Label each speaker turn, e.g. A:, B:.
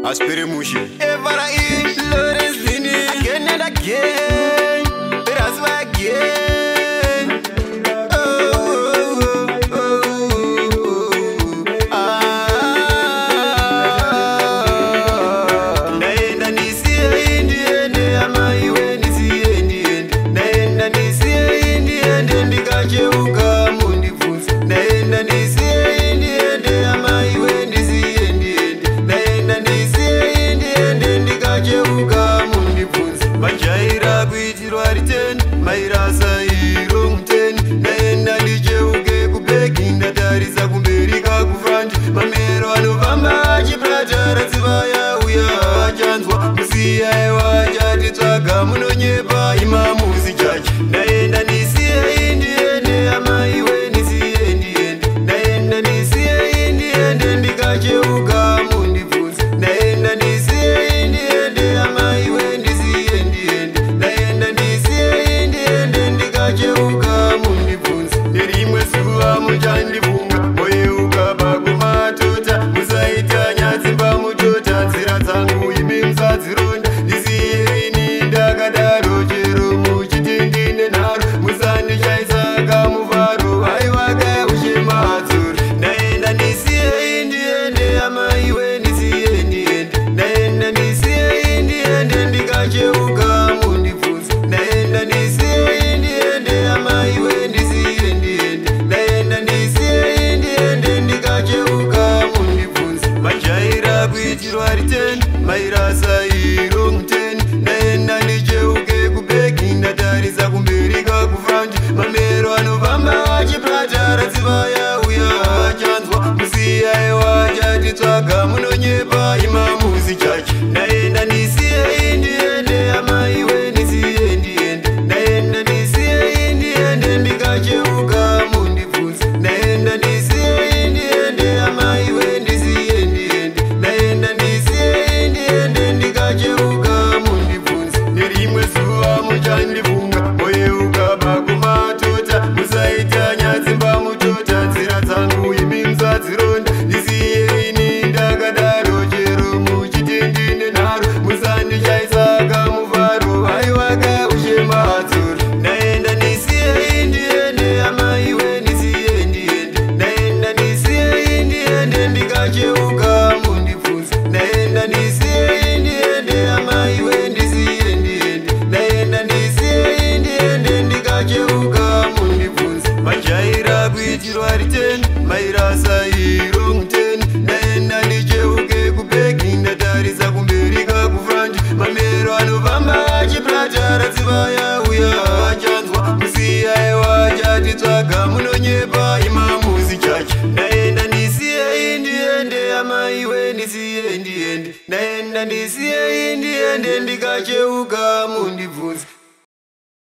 A: Aspire mushi Evara in Lorenzini Again and again That's why again Naenda nisiye indiende ama iwe nisiye indiende Naenda nisiye indiende ndikacheuka mundifunza Naenda nisiye indiende ama iwe nisiye indiende Naenda nisiye indiende ndikacheuka mundifunza Majaira kuitirwa riteni mairasa iro muteni Naenda ndicheuke kubeki ndatarisa kumberika kufrandi Mamero anofamba achipratara tsiva yauya achanzwa Musiya ewa achatitsvaga munonyepa imamuzi chachi Naenda ndisiye indiende ama iwe ndisiye indiende Naenda ndisiye indiende ndikacheuka mundibvunza Naenda ndisiye indiende ama iwe ndisiye indiende Naenda ndisiye indiende ndikacheuka mundibvunza Nerimwe zuva muchandibvunga moyeuka pakumatota Musaita nyatsimba mutota nzira dzangu imi musadzironda Ndisiye ini ndakadaro chero muchitendine nharo Musandishaisa kamuvharo aiwaka ushemadzoro Naenda ndisiye indiende ama iwe ndisiye indiende Naenda ndisiye indiende ndikacheuka mundibvunza Naenda ndisiye indiende ama iwe ndisiye indiende Naenda ndisiye indiende ndikacheuka mundibvunza Majaira kuitirwa riteni mairasa iro muteni Naenda ndicheuke kubeki ndatarisa kumberika kufrandi Mamero anofamba achipratara tsiva yauya achanzwa Musiya ewa achatitsvaga munonyepa imamuzi chachi Naenda ndisiye indiende ama iwe ndisiye indiende Naenda ndisiye indiende ndikacheuka mundibvunza Naenda ndisiye indiende ama iwe ndisiye indiende Naenda ndisiye indiende ndikacheuka mundibvunza Nerimwe zuva muchandibvunga moyeuka pakumatota Musaita nyatsimba mutota nzira dzangu imi musadzironda Ndisiye ini ndakadaro chero muchitendine nharo Musandishaisa kamuvharo aiwaka ushemadzoro Naenda ndisiye indiende ama iwe ndisiye indiende Naenda ndisiye indiende ndikacheuka mundibvunza Naenda ndisiye indiende ama iwe ndisiye indiende Naenda ndisiye indiende ndikacheuka mundibvunza Majaira kuitirwa riteni mairasa iro muteni Naenda ndicheuke kubeki ndatarisa kumberika kufrandi Mamero anofamba achipratara tsiva yauya achanzwa Musiya ewa achatitsvaga munonyepa imamuzi chachi Naenda ndisiye indiende ama iwe ndisiye indiende Naenda ndisiye indiende ndikacheuka mundibvunza